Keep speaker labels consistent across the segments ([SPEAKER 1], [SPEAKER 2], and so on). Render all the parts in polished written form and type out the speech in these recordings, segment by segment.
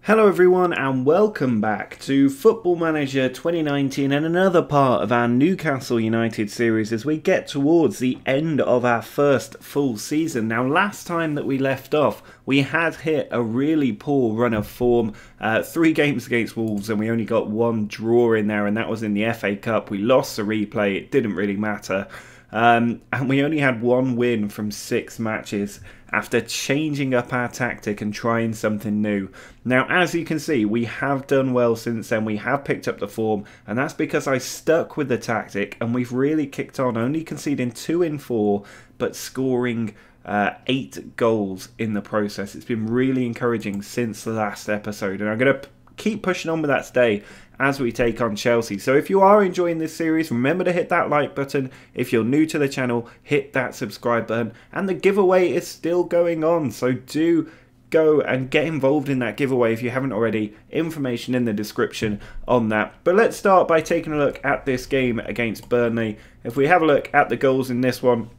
[SPEAKER 1] Hello everyone and welcome back to Football Manager 2019 and another part of our Newcastle United series as we get towards the end of our first full season. Now last time that we left off we had hit a really poor run of form, 3 games against Wolves and we only got 1 draw in there, and that was in the FA Cup. We lost the replay, it didn't really matter. And we only had 1 win from 6 matches after changing up our tactic and trying something new. Now, as you can see, we have done well since then. We have picked up the form, and that's because I stuck with the tactic, and we've really kicked on, only conceding 2 in 4, but scoring 8 goals in the process. It's been really encouraging since the last episode, and I'm going to keep pushing on with that today as we take on Chelsea. So if you are enjoying this series, remember to hit that like button. If you're new to the channel, hit that subscribe button. And the giveaway is still going on, so do go and get involved in that giveaway if you haven't already. Information in the description on that. But let's start by taking a look at this game against Burnley. If we have a look at the goals in this one,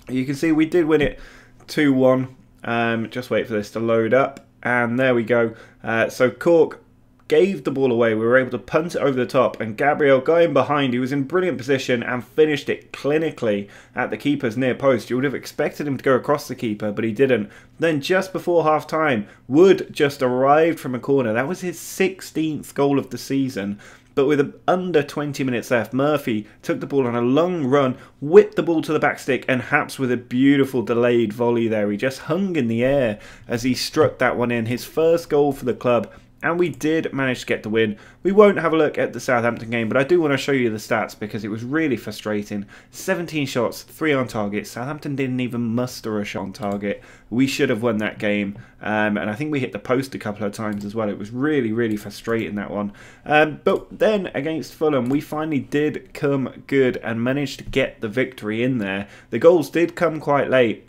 [SPEAKER 1] you can see we did win it 2-1. Just wait for this to load up. And there we go. So Cork gave the ball away. We were able to punt it over the top, and Gabriel got in behind. He was in brilliant position and finished it clinically at the keeper's near post. You would have expected him to go across the keeper, but he didn't. Then just before half time, Wood just arrived from a corner. That was his 16th goal of the season. But with under 20 minutes left, Murphy took the ball on a long run, whipped the ball to the back stick, and Haps with a beautiful delayed volley there. He just hung in the air as he struck that one in. His first goal for the club. And we did manage to get the win. We won't have a look at the Southampton game, but I do want to show you the stats because it was really frustrating. 17 shots, 3 on target. Southampton didn't even muster a shot on target. We should have won that game. And I think we hit the post a couple of times as well. It was really, really frustrating, that one. But then against Fulham, we finally did come good and managed to get the victory in there. The goals did come quite late.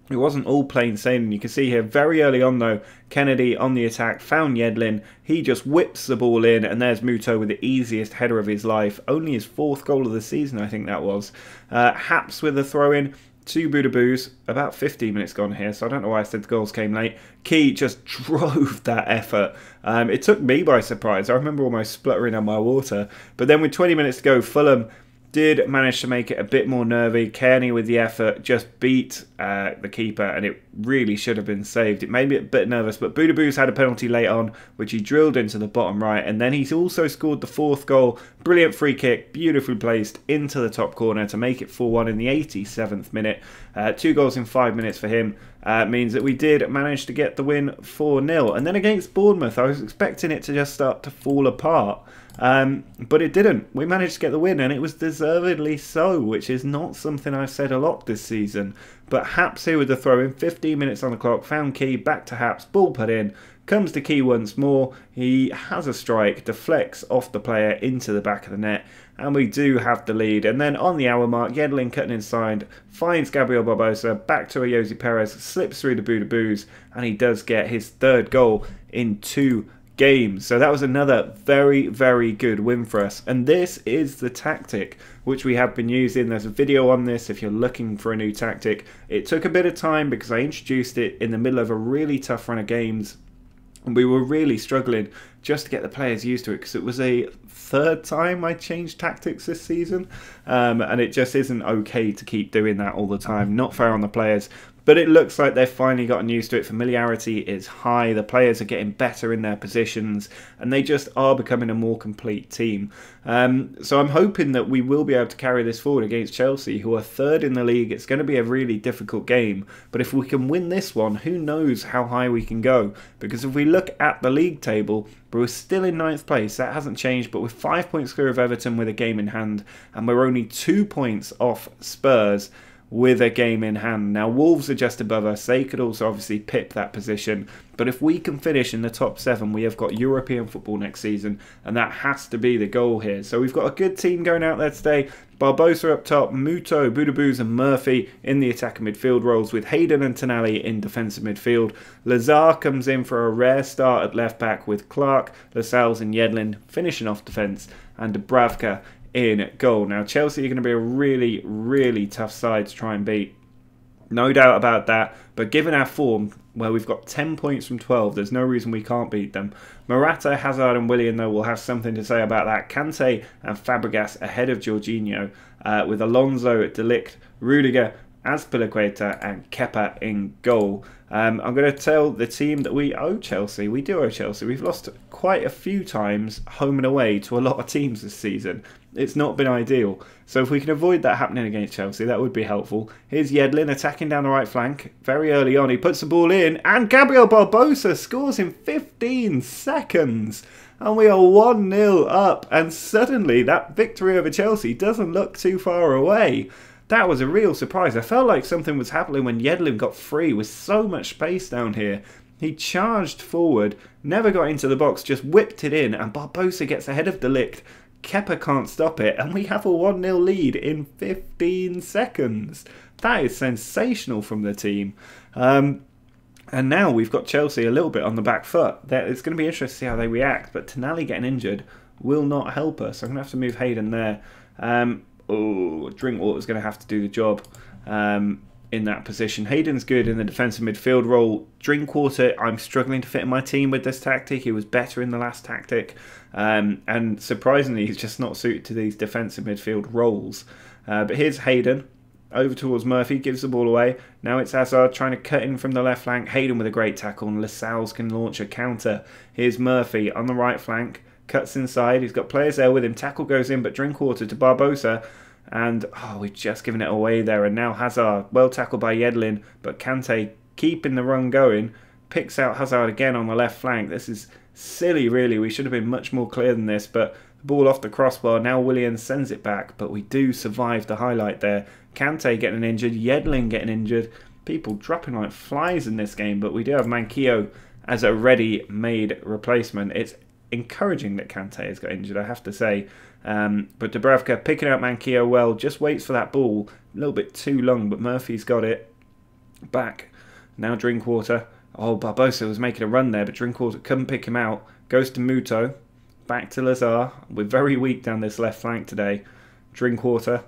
[SPEAKER 1] It wasn't all plain sailing. You can see here very early on though, Kennedy on the attack found Yedlin. He just whips the ball in, and there's Muto with the easiest header of his life. Only his 4th goal of the season, I think that was. Haps with a throw in to Budaboos. About 15 minutes gone here, so I don't know why I said the goals came late. Key just drove that effort. It took me by surprise. I remember almost spluttering on my water. But then with 20 minutes to go, Fulham did manage to make it a bit more nervy. Kearney with the effort just beat the keeper, and it really should have been saved. It made me a bit nervous, but Budaboos had a penalty late on, which he drilled into the bottom right, and then he's also scored the 4th goal. Brilliant free kick, beautifully placed into the top corner to make it 4-1 in the 87th minute. 2 goals in 5 minutes for him. Means that we did manage to get the win 4-0. And then against Bournemouth, I was expecting it to just start to fall apart. But it didn't. We managed to get the win, and it was deservedly so, which is not something I've said a lot this season. But Haps here with the throw in, 15 minutes on the clock, found Key, back to Haps, ball put in, comes to Key once more. He has a strike, deflects off the player into the back of the net, and we do have the lead. And then on the hour mark, Yedlin cutting inside, finds Gabriel Barbosa, back to Ayoze Perez, slips through the Budaboos, and he does get his 3rd goal in 2 games. So that was another very, very good win for us. And this is the tactic which we have been using. There's a video on this if you're looking for a new tactic. It took a bit of time because I introduced it in the middle of a really tough run of games. And we were really struggling just to get the players used to it, because it was a 3rd time I changed tactics this season. And it just isn't okay to keep doing that all the time. Not fair on the players. But it looks like they've finally gotten used to it. Familiarity is high. The players are getting better in their positions, and they just are becoming a more complete team. So I'm hoping that we will be able to carry this forward against Chelsea, who are 3rd in the league. It's going to be a really difficult game. But if we can win this one, who knows how high we can go. Because if we look at the league table, we're still in 9th place. That hasn't changed, but we're 5 points clear of Everton with a game in hand, and we're only 2 points off Spurs with a game in hand. Now Wolves are just above us. They could also obviously pip that position, but if we can finish in the top 7, we have got European football next season, and that has to be the goal here. So we've got a good team going out there today. Barbosa up top, Muto, Budaboos and Murphy in the attacking midfield roles, with Hayden and Tonali in defensive midfield. Lazar comes in for a rare start at left back, with Clark, Lascelles and Yedlin finishing off defence, and Dubravka in goal. Now Chelsea are going to be a really, really tough side to try and beat. No doubt about that, but given our form, where we've got 10 points from 12. There's no reason we can't beat them. Morata, Hazard and Willian, though, will have something to say about that. Kante and Fabregas ahead of Jorginho, with Alonso, De Ligt, Rudiger, Azpilicueta and Kepa in goal. I'm going to tell the team that we owe Chelsea. We do owe Chelsea. We've lost quite a few times home and away to a lot of teams this season. It's not been ideal. So if we can avoid that happening against Chelsea, that would be helpful. Here's Yedlin attacking down the right flank. Very early on, he puts the ball in. And Gabriel Barbosa scores in 15 seconds. And we are 1-0 up. And suddenly, that victory over Chelsea doesn't look too far away. That was a real surprise. I felt like something was happening when Yedlin got free with so much space down here. He charged forward, never got into the box, just whipped it in, and Barbosa gets ahead of De Ligt. Kepa can't stop it, and we have a 1-0 lead in 15 seconds. That is sensational from the team. And now we've got Chelsea a little bit on the back foot. It's going to be interesting to see how they react, but Tonali getting injured will not help us. I'm going to have to move Hayden there. Drinkwater's going to have to do the job in that position. Hayden's good in the defensive midfield role. Drinkwater, I'm struggling to fit in my team with this tactic. He was better in the last tactic. And surprisingly, he's just not suited to these defensive midfield roles. But here's Hayden. Over towards Murphy, gives the ball away. Now it's Hazard trying to cut in from the left flank. Hayden with a great tackle, and Lascelles can launch a counter. Here's Murphy on the right flank. Cuts inside, he's got players there with him, tackle goes in, but Drinkwater to Barbosa, and we've just given it away there, and now Hazard, well tackled by Yedlin, but Kante keeping the run going, picks out Hazard again on the left flank. This is silly really, we should have been much more clear than this, but the ball off the crossbar, now Willian sends it back, but we do survive the highlight there. Kante getting injured, Yedlin getting injured, people dropping like flies in this game, but we do have Manquillo as a ready-made replacement. It's encouraging that Kante has got injured, I have to say. But Dubravka picking out Manquillo well, just waits for that ball. A little bit too long, but Murphy's got it. Back. Now Drinkwater. Oh, Barbosa was making a run there, but Drinkwater couldn't pick him out. Goes to Muto. Back to Lazar. We're very weak down this left flank today. Drinkwater.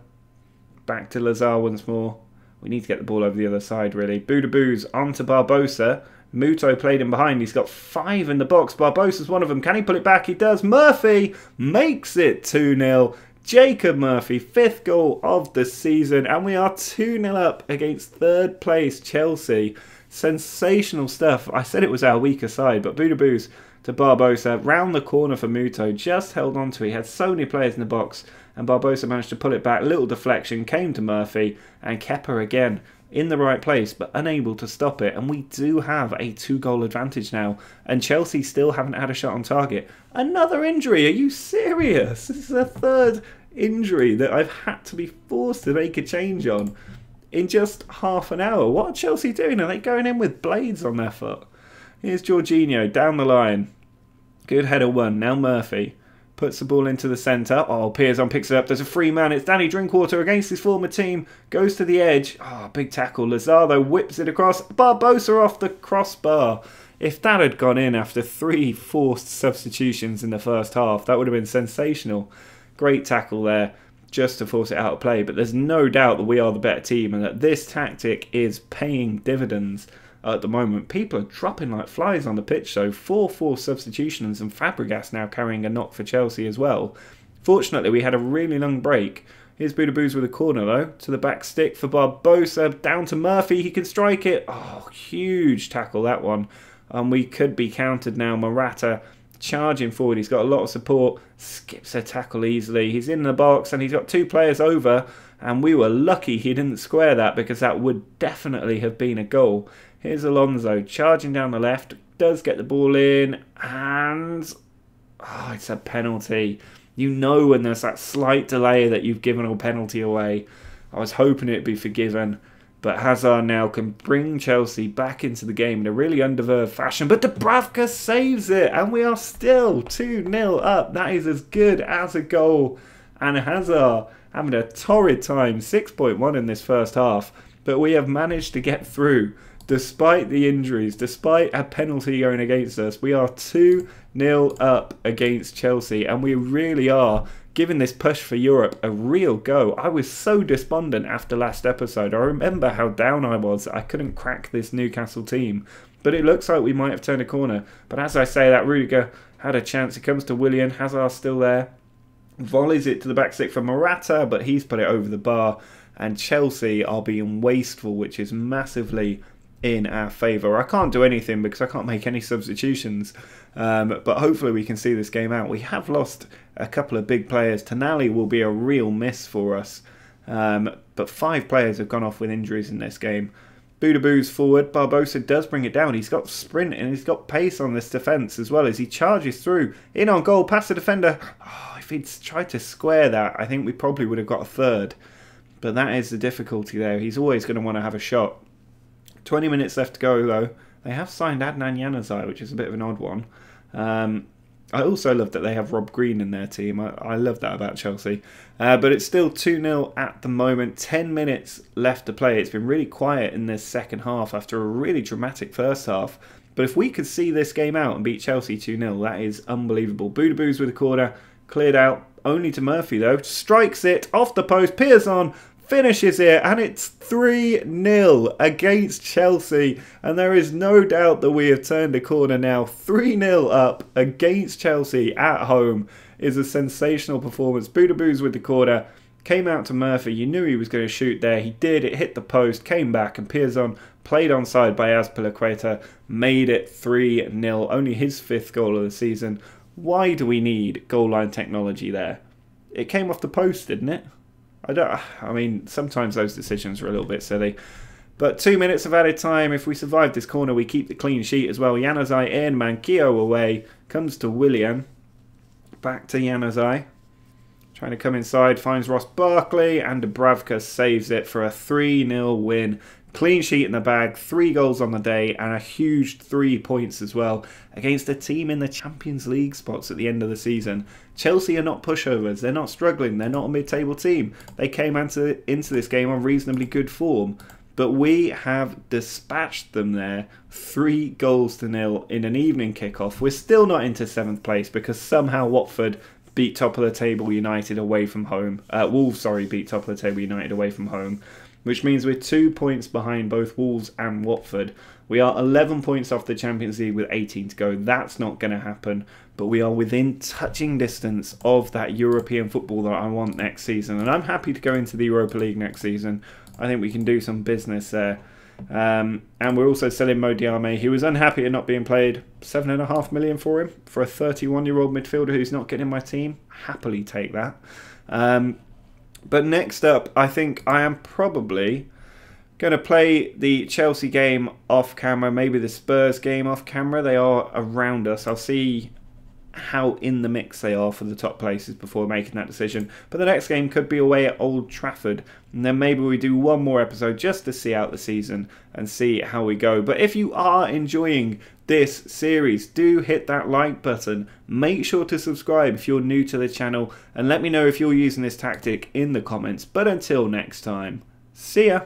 [SPEAKER 1] Back to Lazar once more. We need to get the ball over the other side, really. Boodaboos onto Barbosa. Muto played him behind. He's got 5 in the box. Barbosa's one of them. Can he pull it back? He does. Murphy makes it 2-0. Jacob Murphy, 5th goal of the season. And we are 2-0 up against 3rd place Chelsea. Sensational stuff. I said it was our weaker side, but Boodaboos to Barbosa. Round the corner for Muto. Just held on to it. He had so many players in the box. And Barbosa managed to pull it back. Little deflection. Came to Murphy. And Kepa again in the right place, but unable to stop it. And we do have a 2-goal advantage now. And Chelsea still haven't had a shot on target. Another injury? Are you serious? This is a 3rd injury that I've had to be forced to make a change on in just half an hour. What are Chelsea doing? Are they going in with blades on their foot? Here's Jorginho down the line. Good header one. Now Murphy puts the ball into the centre. Oh, Piazon picks it up. There's a free man. It's Danny Drinkwater against his former team. Goes to the edge. Oh, big tackle. Lazaro whips it across. Barbosa off the crossbar. If that had gone in after 3 forced substitutions in the first half, that would have been sensational. Great tackle there just to force it out of play. But there's no doubt that we are the better team and that this tactic is paying dividends at the moment. People are dropping like flies on the pitch, so 4 forced substitutions and Fabregas now carrying a knock for Chelsea as well. Fortunately, we had a really long break. Here's Boodaboos with a corner though, to the back stick for Barbosa, down to Murphy, he can strike it. Oh, huge tackle that one. And we could be countered now. Morata charging forward, he's got a lot of support, skips a tackle easily. He's in the box and he's got 2 players over, and we were lucky he didn't square that because that would definitely have been a goal. Here's Alonso charging down the left, does get the ball in, and it's a penalty. You know when there's that slight delay that you've given a penalty away. I was hoping it'd be forgiven, but Hazard now can bring Chelsea back into the game in a really undeserved fashion, but Dubravka saves it, and we are still 2-0 up. That is as good as a goal, and Hazard having a torrid time, 6.1 in this first half, but we have managed to get through. Despite the injuries, despite a penalty going against us, we are 2-0 up against Chelsea, and we really are giving this push for Europe a real go. I was so despondent after last episode. I remember how down I was. I couldn't crack this Newcastle team. But it looks like we might have turned a corner. But as I say, that Rudiger had a chance. It comes to Willian. Hazard still there. Volleys it to the back six for Morata, but he's put it over the bar. And Chelsea are being wasteful, which is massively in our favour. I can't do anything because I can't make any substitutions. But hopefully we can see this game out. We have lost a couple of big players. Tonali will be a real miss for us. But 5 players have gone off with injuries in this game. Boudabou's forward. Barbosa does bring it down. He's got sprint and he's got pace on this defence as well as he charges through. In on goal, past the defender. Oh, if he'd tried to square that, I think we probably would have got a third. But that is the difficulty there. He's always going to want to have a shot. 20 minutes left to go, though. They have signed Adnan Januzaj, which is a bit of an odd one. I also love that they have Rob Green in their team. I love that about Chelsea. But it's still 2-0 at the moment. 10 minutes left to play. It's been really quiet in this second half after a really dramatic first half. But if we could see this game out and beat Chelsea 2-0, that is unbelievable. Boudabou's with a corner. Cleared out. Only to Murphy, though. Strikes it off the post. Piazon finishes it, and it's 3-0 against Chelsea, and there is no doubt that we have turned a corner now. 3-0 up against Chelsea at home is a sensational performance. Boudabou's with the corner, came out to Murphy. You knew he was going to shoot there. He did. It hit the post, came back, and Piazon, played onside by Azpilicueta, made it 3-0. Only his 5th goal of the season. Why do we need goal line technology there? It came off the post, didn't it? I mean, sometimes those decisions are a little bit silly. But 2 minutes of added time. If we survive this corner, we keep the clean sheet as well. Januzaj in, Manquillo away. Comes to Willian. Back to Januzaj. Trying to come inside. Finds Ross Barkley. And Dubravka saves it for a 3-0 win. Clean sheet in the bag. 3 goals on the day. And a huge 3 points as well. Against a team in the Champions League spots at the end of the season. Chelsea are not pushovers. They're not struggling. They're not a mid-table team. They came into this game on reasonably good form. But we have dispatched them there. 3-0 in an evening kickoff. We're still not into 7th place because somehow Watford beat top of the table United away from home. Wolves, beat top of the table United away from home. Which means we're 2 points behind both Wolves and Watford. We are 11 points off the Champions League with 18 to go. That's not going to happen. But we are within touching distance of that European football that I want next season. And I'm happy to go into the Europa League next season. I think we can do some business there. And we're also selling Mo Diame. He was unhappy at not being played. $7.5 million for him. For a 31-year-old midfielder who's not getting in my team. Happily take that. But next up, I think I am probably going to play the Chelsea game off camera, maybe the Spurs game off camera. They are around us. I'll see how in the mix they are for the top places before making that decision. But the next game could be away at Old Trafford. And then maybe we do one more episode just to see out the season and see how we go. But if you are enjoying this series, do hit that like button. Make sure to subscribe if you're new to the channel. And let me know if you're using this tactic in the comments. But until next time, see ya!